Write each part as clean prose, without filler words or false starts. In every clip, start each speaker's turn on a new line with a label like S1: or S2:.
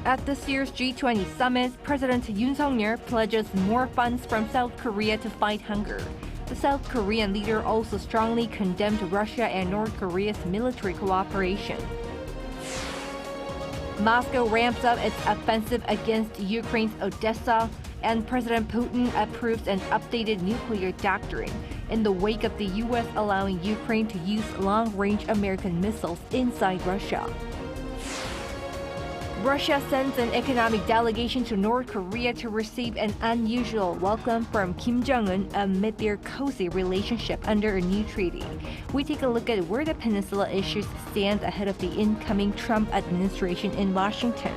S1: At this year's G20 Summit, President Yoon pledges more funds from South Korea to fight hunger. The South Korean leader also strongly condemned Russia and North Korea's military cooperation. Moscow ramps up its offensive against Ukraine's Odessa, and President Putin approves an updated nuclear doctrine in the wake of the U.S. allowing Ukraine to use long-range American missiles inside Russia. Russia sends an economic delegation to North Korea to receive an unusual welcome from Kim Jong-un amid their cozy relationship under a new treaty. We take a look at where the peninsula issues stand ahead of the incoming Trump administration in Washington.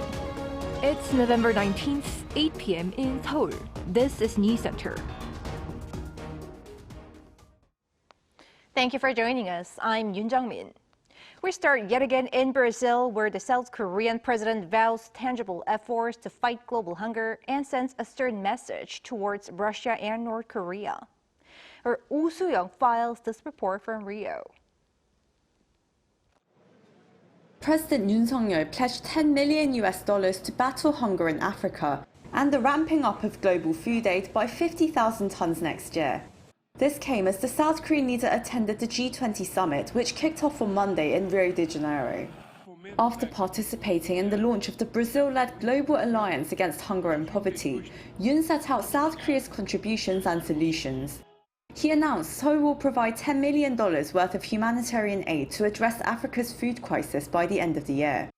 S1: It's November 19th, 8 p.m. in Seoul. This is Newscenter. Thank you for joining us. I'm Yoon. We start yet again in Brazil, where the South Korean president vows tangible efforts to fight global hunger and sends a stern message towards Russia and North Korea. Our Oh Soo-young files this report from Rio.
S2: President Yoon pledged $10 million to battle hunger in Africa and the ramping up of global food aid by 50,000 tons next year. This came as the South Korean leader attended the G20 Summit, which kicked off on Monday in Rio de Janeiro. After participating in the launch of the Brazil-led Global Alliance Against Hunger and Poverty, Yoon set out South Korea's contributions and solutions. He announced Seoul will provide $10 million worth of humanitarian aid to address Africa's food crisis by the end of the year.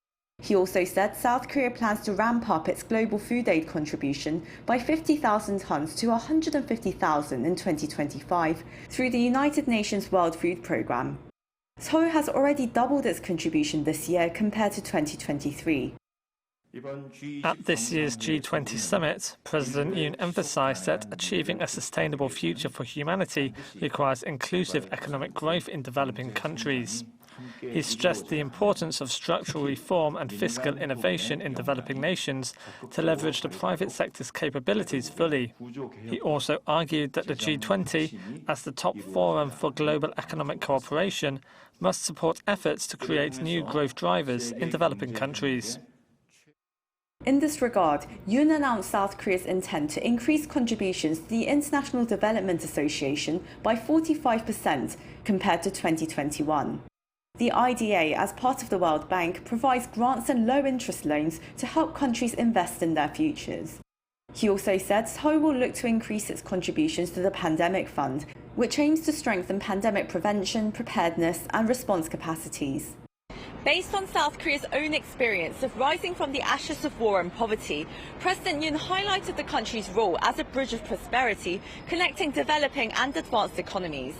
S2: He also said South Korea plans to ramp up its global food aid contribution by 50,000 tons to 150,000 in 2025 through the United Nations World Food Programme. Seoul has already doubled its contribution this year compared to 2023.
S3: At this year's G20 Summit, President Yoon emphasized that achieving a sustainable future for humanity requires inclusive economic growth in developing countries. He stressed the importance of structural reform and fiscal innovation in developing nations to leverage the private sector's capabilities fully. He also argued that the G20, as the top forum for global economic cooperation, must support efforts to create new growth drivers in developing countries.
S2: In this regard, Yoon announced South Korea's intent to increase contributions to the International Development Association by 45% compared to 2021. The IDA, as part of the World Bank, provides grants and low-interest loans to help countries invest in their futures. He also said Seoul will look to increase its contributions to the Pandemic Fund, which aims to strengthen pandemic prevention, preparedness and response capacities.
S4: Based on South Korea's own experience of rising from the ashes of war and poverty, President Yoon highlighted the country's role as a bridge of prosperity, connecting developing and advanced economies.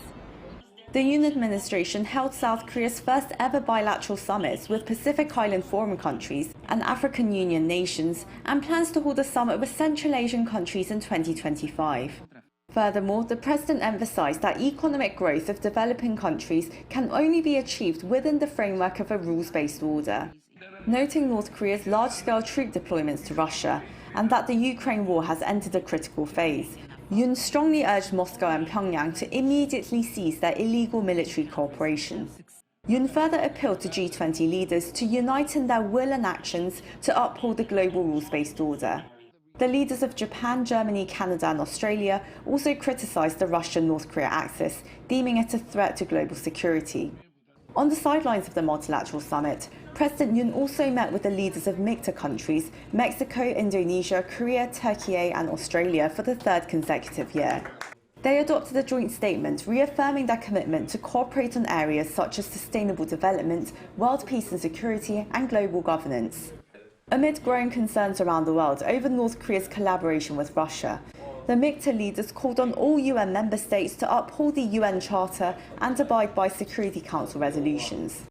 S2: The Yoon administration held South Korea's first ever bilateral summits with Pacific Island Forum countries and African Union nations, and plans to hold a summit with Central Asian countries in 2025. Furthermore, the president emphasized that economic growth of developing countries can only be achieved within the framework of a rules-based order, noting North Korea's large-scale troop deployments to Russia and that the Ukraine war has entered a critical phase. Yoon strongly urged Moscow and Pyongyang to immediately cease their illegal military cooperation. Yoon further appealed to G20 leaders to unite in their will and actions to uphold the global rules-based order. The leaders of Japan, Germany, Canada and Australia also criticised the Russia-North Korea axis, deeming it a threat to global security. On the sidelines of the multilateral summit, President Yoon also met with the leaders of MICTA countries, Mexico, Indonesia, Korea, Turkey and Australia for the third consecutive year. They adopted a joint statement reaffirming their commitment to cooperate on areas such as sustainable development, world peace and security and global governance. Amid growing concerns around the world over North Korea's collaboration with Russia, the MICTA leaders called on all UN member states to uphold the UN Charter and abide by Security Council resolutions.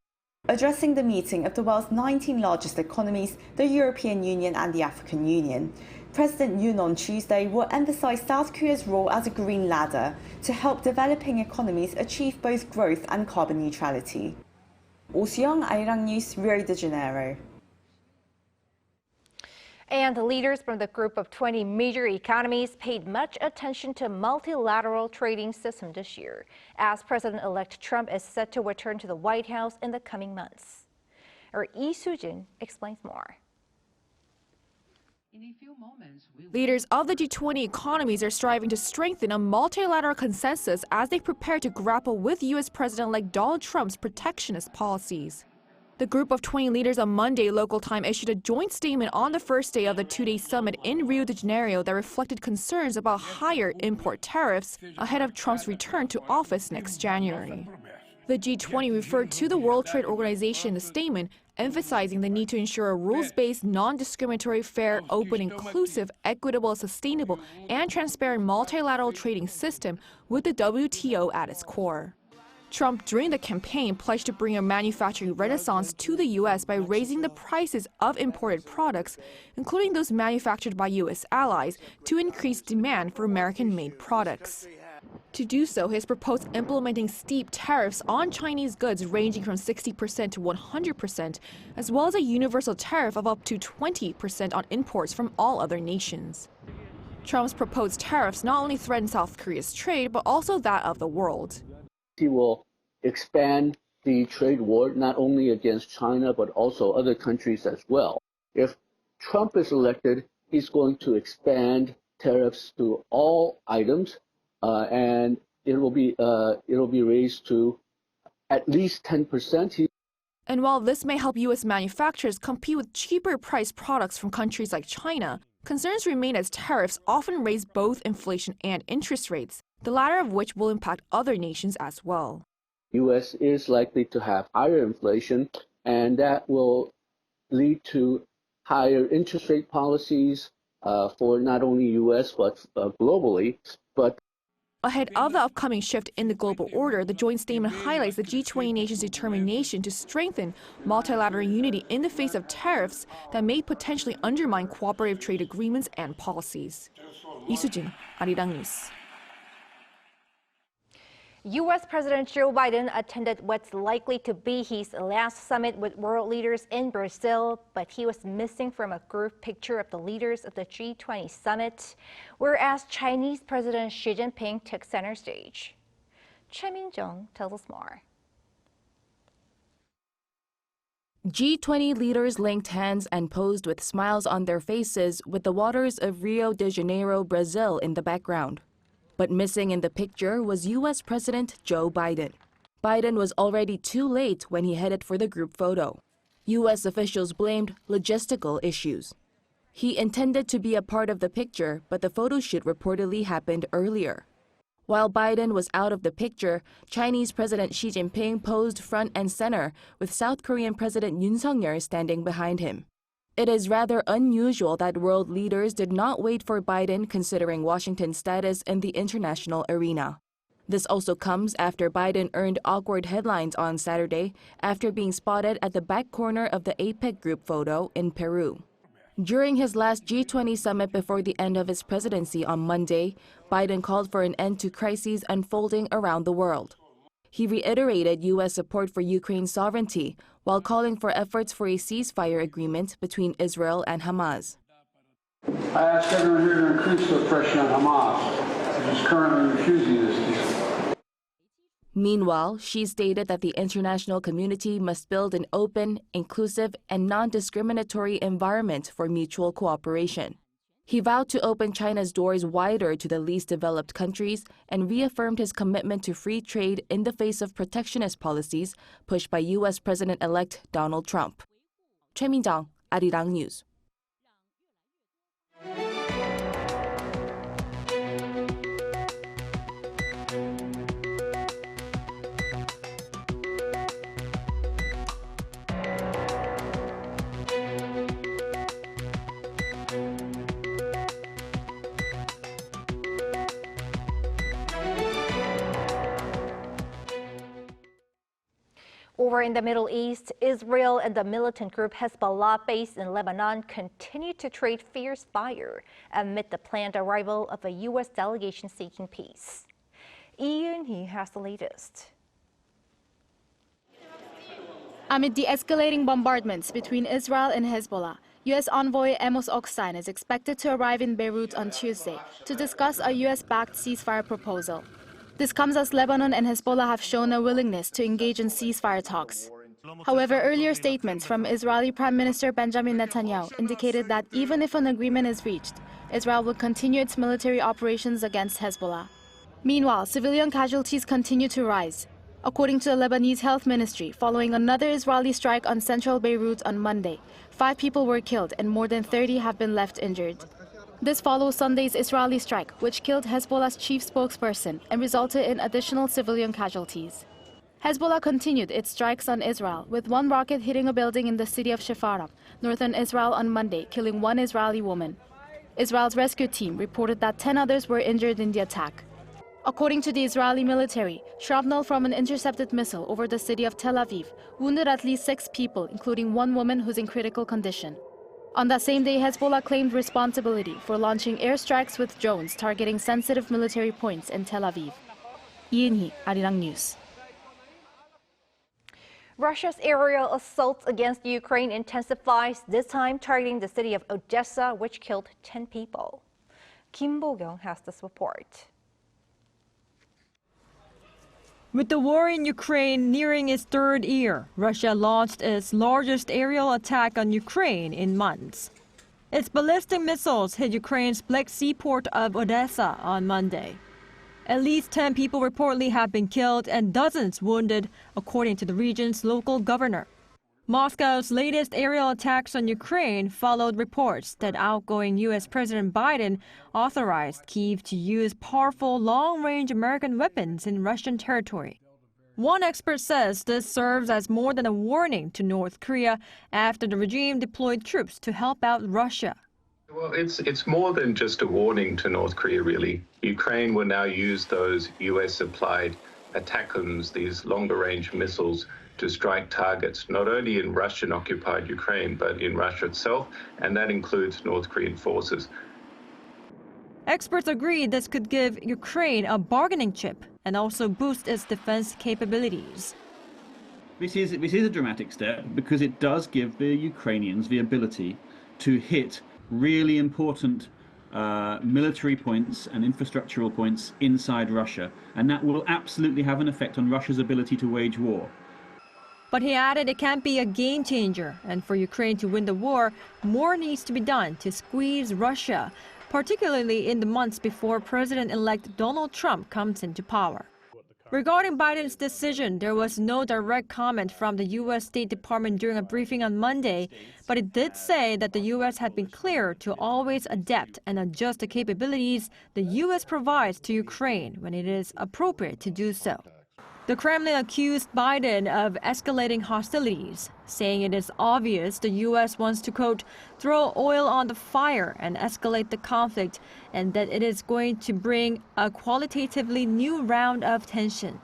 S2: Addressing the meeting of the world's 19 largest economies, the European Union and the African Union, President Yoon on Tuesday will emphasize South Korea's role as a green ladder to help developing economies achieve both growth and carbon neutrality. Oh Soo-young, Arirang News, Rio de Janeiro.
S1: And the leaders from the group of 20 major economies paid much attention to multilateral trading system this year, as President-elect Trump is set to return to the White House in the coming months. Our Lee Soo-jin explains more.
S5: Leaders of the G20 economies are striving to strengthen a multilateral consensus as they prepare to grapple with U.S. President-elect Donald Trump's protectionist policies. The group of 20 leaders on Monday local time issued a joint statement on the first day of the two-day summit in Rio de Janeiro that reflected concerns about higher import tariffs ahead of Trump's return to office next January. The G20 referred to the World Trade Organization in the statement, emphasizing the need to ensure a rules-based, non-discriminatory, fair, open, inclusive, equitable, sustainable, and transparent multilateral trading system with the WTO at its core. Trump, during the campaign, pledged to bring a manufacturing renaissance to the U.S. by raising the prices of imported products, including those manufactured by U.S. allies, to increase demand for American-made products. To do so, he has proposed implementing steep tariffs on Chinese goods ranging from 60% to 100%, as well as a universal tariff of up to 20% on imports from all other nations. Trump's proposed tariffs not only threaten South Korea's trade, but also that of the world.
S6: He will expand the trade war not only against China, but also other countries as well. If Trump is elected, he's going to expand tariffs to all items, and it will be raised to at least 10%.
S5: And while this may help U.S. manufacturers compete with cheaper priced products from countries like China, concerns remain as tariffs often raise both inflation and interest rates, the latter of which will impact other nations as well.
S6: U.S. is likely to have higher inflation, and that will lead to higher interest rate policies for not only U.S. but globally.
S5: Ahead of the upcoming shift in the global order, the joint statement highlights the G20 nations' determination to strengthen multilateral unity in the face of tariffs that may potentially undermine cooperative trade agreements and policies. 이수진, Arirang News.
S1: U.S. President Joe Biden attended what's likely to be his last summit with world leaders in Brazil, but he was missing from a group picture of the leaders of the G20 Summit, whereas Chinese President Xi Jinping took center stage. Choi Min-jung tells us more.
S7: G20 leaders linked hands and posed with smiles on their faces with the waters of Rio de Janeiro, Brazil in the background. But missing in the picture was U.S. President Joe Biden. Biden was already too late when he headed for the group photo. U.S. officials blamed logistical issues. He intended to be a part of the picture, but the photo shoot reportedly happened earlier. While Biden was out of the picture, Chinese President Xi Jinping posed front and center, with South Korean President Yoon standing behind him. It is rather unusual that world leaders did not wait for Biden considering Washington's status in the international arena. This also comes after Biden earned awkward headlines on Saturday after being spotted at the back corner of the APEC group photo in Peru. During his last G20 summit before the end of his presidency on Monday, Biden called for an end to crises unfolding around the world. He reiterated U.S. support for Ukraine's sovereignty while calling for efforts for a ceasefire agreement between Israel and Hamas.
S8: I ask everyone here to increase the pressure on Hamas, which is currently refusing this deal.
S7: Meanwhile, Xi stated that the international community must build an open, inclusive, and non-discriminatory environment for mutual cooperation. He vowed to open China's doors wider to the least developed countries and reaffirmed his commitment to free trade in the face of protectionist policies pushed by U.S. President-elect Donald Trump. Choi Min-jung, Arirang News.
S1: Over in the Middle East, Israel and the militant group Hezbollah based in Lebanon continue to trade fierce fire amid the planned arrival of a U.S. delegation seeking peace. Yoon has the latest.
S9: Amid the escalating bombardments between Israel and Hezbollah, U.S. envoy Amos Hochstein is expected to arrive in Beirut on Tuesday to discuss a U.S.-backed ceasefire proposal. This comes as Lebanon and Hezbollah have shown a willingness to engage in ceasefire talks. However, earlier statements from Israeli Prime Minister Benjamin Netanyahu indicated that even if an agreement is reached, Israel will continue its military operations against Hezbollah. Meanwhile, civilian casualties continue to rise. According to the Lebanese Health Ministry, following another Israeli strike on central Beirut on Monday, 5 people were killed and more than 30 have been left injured. This follows Sunday's Israeli strike, which killed Hezbollah's chief spokesperson and resulted in additional civilian casualties. Hezbollah continued its strikes on Israel, with one rocket hitting a building in the city of Shefaram, northern Israel on Monday, killing 1 Israeli woman. Israel's rescue team reported that 10 others were injured in the attack. According to the Israeli military, shrapnel from an intercepted missile over the city of Tel Aviv wounded at least 6 people, including 1 woman who's in critical condition. On that same day, Hezbollah claimed responsibility for launching airstrikes with drones targeting sensitive military points in Tel Aviv. Yoon, Arirang News.
S1: Russia's aerial assault against Ukraine intensifies, this time targeting the city of Odessa, which killed 10 people. Kim Bo-kyung has this report.
S10: With the war in Ukraine nearing its 3rd year, Russia launched its largest aerial attack on Ukraine in months. Its ballistic missiles hit Ukraine's Black Sea port of Odessa on Monday. At least 10 people reportedly have been killed and dozens wounded, according to the region's local governor. Moscow's latest aerial attacks on Ukraine followed reports that outgoing U.S. President Biden authorized Kyiv to use powerful long-range American weapons in Russian territory. One expert says this serves as more than a warning to North Korea after the regime deployed troops to help out Russia.
S11: Well, it's more than just a warning to North Korea, really. Ukraine will now use those U.S.-supplied ATACMS, these longer-range missiles, to strike targets not only in Russian-occupied Ukraine, but in Russia itself, and that includes North Korean forces.
S10: Experts agree this could give Ukraine a bargaining chip and also boost its defense capabilities.
S12: This is a dramatic step because it does give the Ukrainians the ability to hit really important military points and infrastructural points inside Russia, and that will absolutely have an effect on Russia's ability to wage war.
S10: But he added it can't be a game changer, and for Ukraine to win the war, more needs to be done to squeeze Russia, particularly in the months before President-elect Donald Trump comes into power. Regarding Biden's decision, there was no direct comment from the U.S. State Department during a briefing on Monday, but it did say that the U.S. had been clear to always adapt and adjust the capabilities the U.S. provides to Ukraine when it is appropriate to do so. The Kremlin accused Biden of escalating hostilities, saying it is obvious the U.S. wants to, quote, throw oil on the fire and escalate the conflict, and that it is going to bring a qualitatively new round of tension.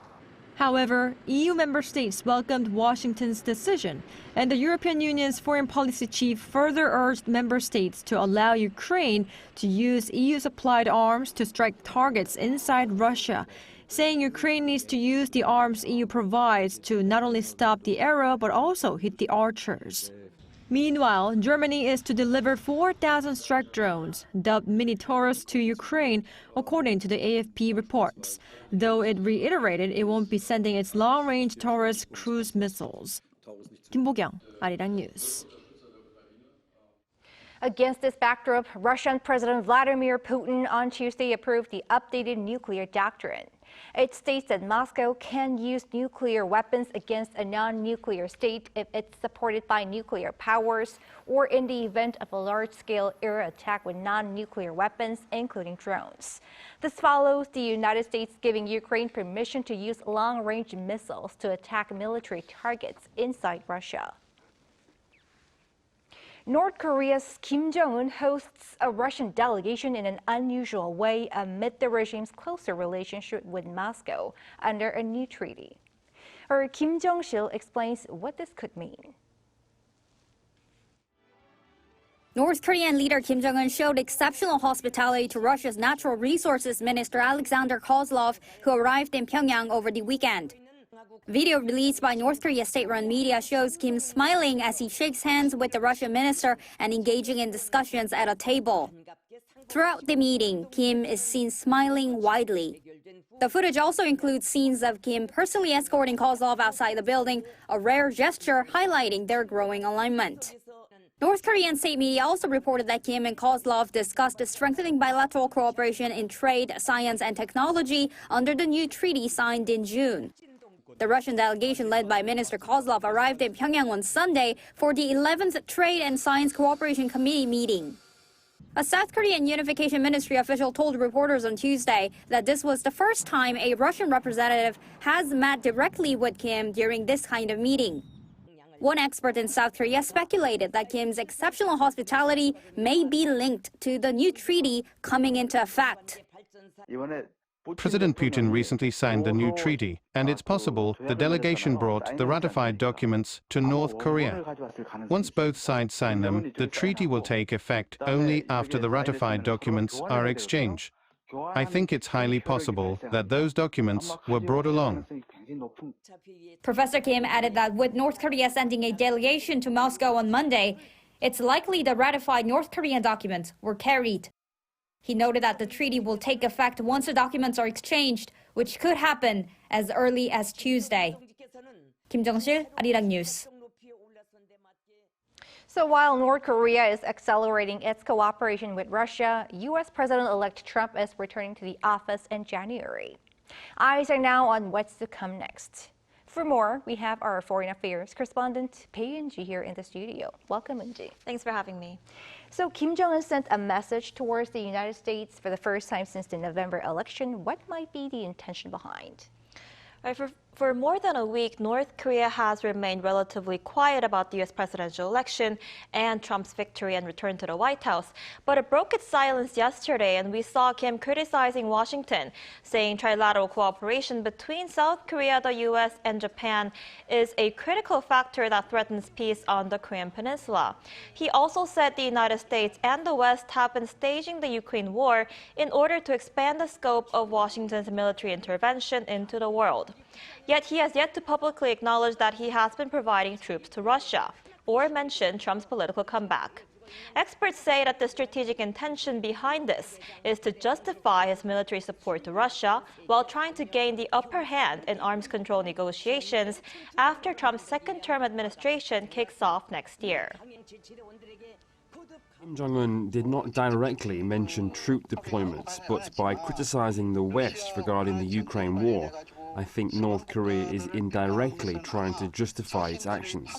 S10: However, EU member states welcomed Washington's decision, and the European Union's foreign policy chief further urged member states to allow Ukraine to use EU-supplied arms to strike targets inside Russia, saying Ukraine needs to use the arms EU provides to not only stop the arrow but also hit the archers. Meanwhile, Germany is to deliver 4,000 strike drones, dubbed Mini Taurus, to Ukraine, according to the AFP reports, though it reiterated it won't be sending its long-range Taurus cruise missiles. Kim Bo-kyung, Arirang News.
S1: Against this backdrop, Russian President Vladimir Putin on Tuesday approved the updated nuclear doctrine. It states that Moscow can use nuclear weapons against a non-nuclear state if it's supported by nuclear powers or in the event of a large-scale air attack with non-nuclear weapons, including drones. This follows the United States giving Ukraine permission to use long-range missiles to attack military targets inside Russia. North Korea's Kim Jong-un hosts a Russian delegation in an unusual way amid the regime's closer relationship with Moscow under a new treaty. Our Kim Jong-sil explains what this could mean.
S13: North Korean leader Kim Jong-un showed exceptional hospitality to Russia's Natural Resources Minister Alexander Kozlov, who arrived in Pyongyang over the weekend. Video released by North Korea's state-run media shows Kim smiling as he shakes hands with the Russian minister and engaging in discussions at a table. Throughout the meeting, Kim is seen smiling widely. The footage also includes scenes of Kim personally escorting Kozlov outside the building, a rare gesture highlighting their growing alignment. North Korean state media also reported that Kim and Kozlov discussed strengthening bilateral cooperation in trade, science, and technology under the new treaty signed in June. The Russian delegation led by Minister Kozlov arrived in Pyongyang on Sunday for the 11th Trade and Science Cooperation Committee meeting. A South Korean Unification Ministry official told reporters on Tuesday that this was the first time a Russian representative has met directly with Kim during this kind of meeting. One expert in South Korea speculated that Kim's exceptional hospitality may be linked to the new treaty coming into effect.
S14: President Putin recently signed the new treaty, and it's possible the delegation brought the ratified documents to North Korea. Once both sides sign them, the treaty will take effect only after the ratified documents are exchanged. I think it's highly possible that those documents were brought along.
S13: Professor Kim added that with North Korea sending a delegation to Moscow on Monday, it's likely the ratified North Korean documents were carried. He noted that the treaty will take effect once the documents are exchanged, which could happen as early as Tuesday. Kim Jong-sil, Arirang News.
S1: So while North Korea is accelerating its cooperation with Russia, U.S. President-elect Trump is returning to the office in January. Eyes are now on what's to come next. For more, we have our foreign affairs correspondent, Eun-ji, here in the studio. Welcome, Eun-ji.
S15: Thanks for having me.
S1: So Kim Jong-un sent a message towards the United States for the first time since the November election. What might be the intention behind?
S15: For more than a week, North Korea has remained relatively quiet about the U.S. presidential election and Trump's victory and return to the White House. But it broke its silence yesterday, and we saw Kim criticizing Washington, saying trilateral cooperation between South Korea, the U.S., and Japan is a critical factor that threatens peace on the Korean Peninsula. He also said the United States and the West have been staging the Ukraine war in order to expand the scope of Washington's military intervention into the world. Yet he has yet to publicly acknowledge that he has been providing troops to Russia or mention Trump's political comeback. Experts say that the strategic intention behind this is to justify his military support to Russia while trying to gain the upper hand in arms control negotiations after Trump's second-term administration kicks off next year.
S16: Kim Jong-un did not directly mention troop deployments, but by criticizing the West regarding the Ukraine war, I think North Korea is indirectly trying to justify its actions.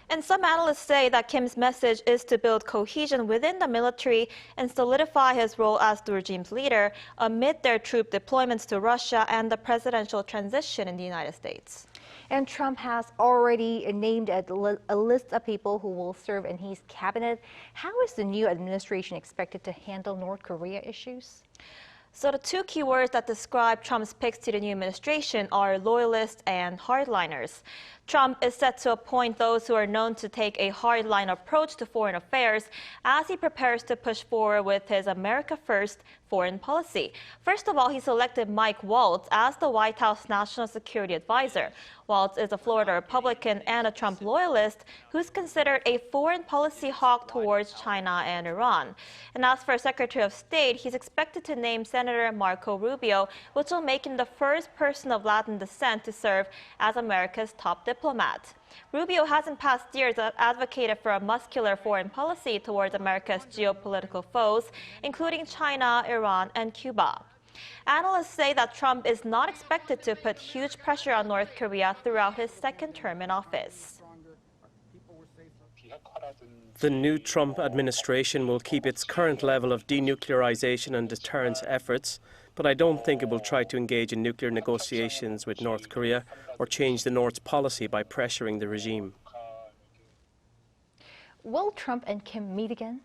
S15: And some analysts say that Kim's message is to build cohesion within the military and solidify his role as the regime's leader amid their troop deployments to Russia and the presidential transition in the United States.
S1: And Trump has already named a list of people who will serve in his cabinet. How is the new administration expected to handle North Korea issues?
S15: So the two key words that describe Trump's picks to the new administration are loyalists and hardliners. Trump is set to appoint those who are known to take a hardline approach to foreign affairs as he prepares to push forward with his America First foreign policy. First of all, he selected Mike Waltz as the White House National Security Advisor. Waltz is a Florida Republican and a Trump loyalist who's considered a foreign policy hawk towards China and Iran. And as for Secretary of State, he's expected to name Senator Marco Rubio, which will make him the first person of Latin descent to serve as America's top diplomat. Rubio has in past years advocated for a muscular foreign policy towards America's geopolitical foes, including China, Iran, and Cuba. Analysts say that Trump is not expected to put huge pressure on North Korea throughout his second term in office.
S17: The new Trump administration will keep its current level of denuclearization and deterrence efforts, but I don't think it will try to engage in nuclear negotiations with North Korea or change the North's policy by pressuring the regime.
S1: Will Trump and Kim meet again?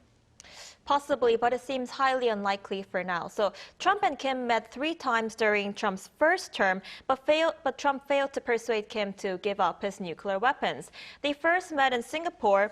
S15: Possibly, but it seems highly unlikely for now. So Trump and Kim met 3 times during Trump's first term, but Trump failed to persuade Kim to give up his nuclear weapons. They first met in Singapore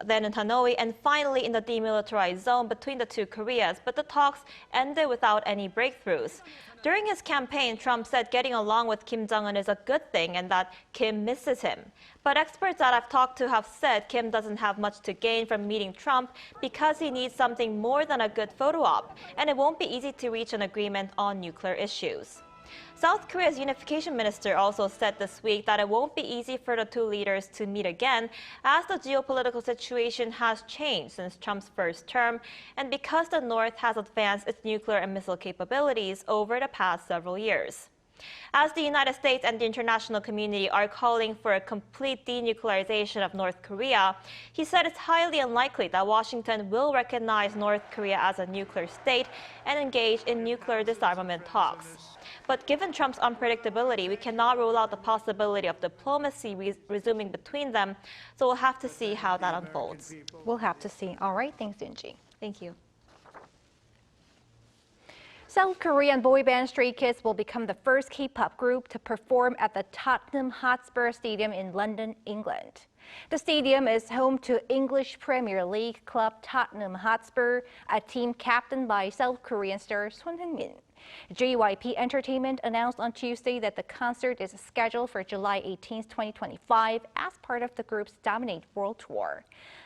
S15: then in Hanoi, and finally in the demilitarized zone between the two Koreas, but the talks ended without any breakthroughs. During his campaign, Trump said getting along with Kim Jong-un is a good thing and that Kim misses him. But experts that I've talked to have said Kim doesn't have much to gain from meeting Trump because he needs something more than a good photo op, and it won't be easy to reach an agreement on nuclear issues. South Korea's unification minister also said this week that it won't be easy for the two leaders to meet again, as the geopolitical situation has changed since Trump's first term, and because the North has advanced its nuclear and missile capabilities over the past several years. As the United States and the international community are calling for a complete denuclearization of North Korea, he said it's highly unlikely that Washington will recognize North Korea as a nuclear state and engage in nuclear disarmament talks. But given Trump's unpredictability, we cannot rule out the possibility of diplomacy resuming between them, so we'll have to see how that unfolds.
S1: We'll have to see. All right, thanks, Yunji.
S15: Thank you.
S1: South Korean boy band Stray Kids will become the first K-pop group to perform at the Tottenham Hotspur Stadium in London, England. The stadium is home to English Premier League club Tottenham Hotspur, a team captained by South Korean star Son Heung-min. JYP Entertainment announced on Tuesday that the concert is scheduled for July 18, 2025 as part of the group's Dominate World Tour.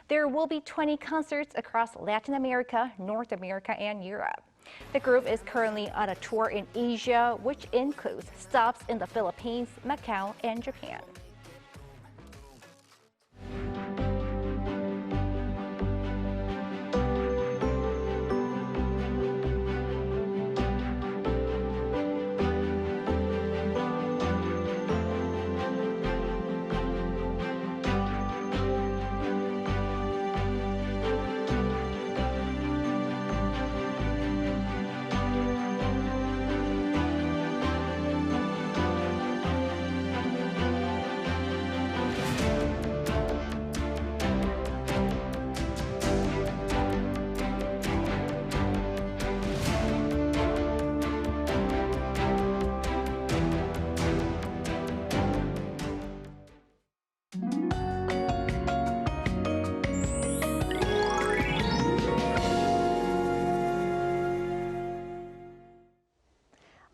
S1: There will be 20 concerts across Latin America, North America, and Europe. The group is currently on a tour in Asia, which includes stops in the Philippines, Macau, and Japan.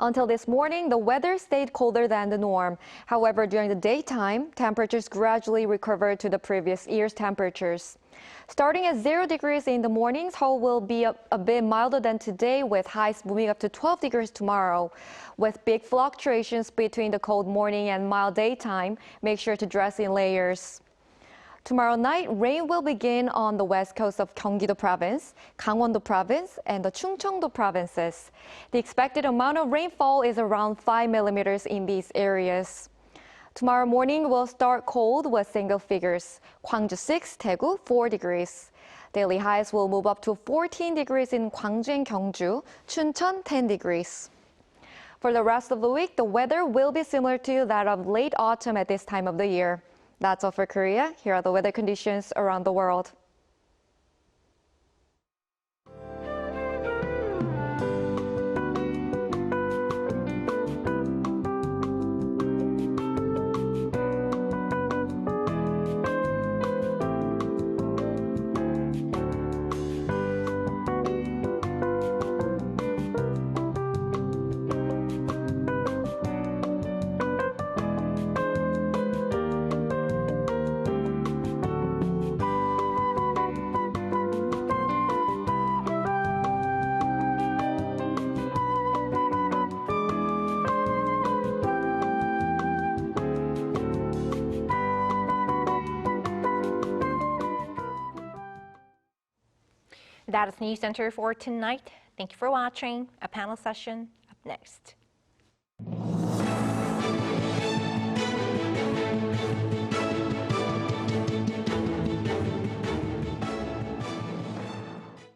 S18: Until this morning, the weather stayed colder than the norm. However, during the daytime, temperatures gradually recovered to the previous year's temperatures. Starting at 0 degrees in the morning, Seoul will be a bit milder than today, with highs moving up to 12 degrees tomorrow. With big fluctuations between the cold morning and mild daytime, make sure to dress in layers. Tomorrow night, rain will begin on the west coast of Gyeonggi-do Province, Gangwon-do Province, and the Chungcheong-do Provinces. The expected amount of rainfall is around 5 millimeters in these areas. Tomorrow morning will start cold with single figures. Gwangju 6, Daegu 4 degrees. Daily highs will move up to 14 degrees in Gwangju and Gyeongju, Chuncheon 10 degrees. For the rest of the week, the weather will be similar to that of late autumn at this time of the year. That's all for Korea. Here are the weather conditions around the world. That is Newscenter for tonight. Thank you for watching. A panel session up next.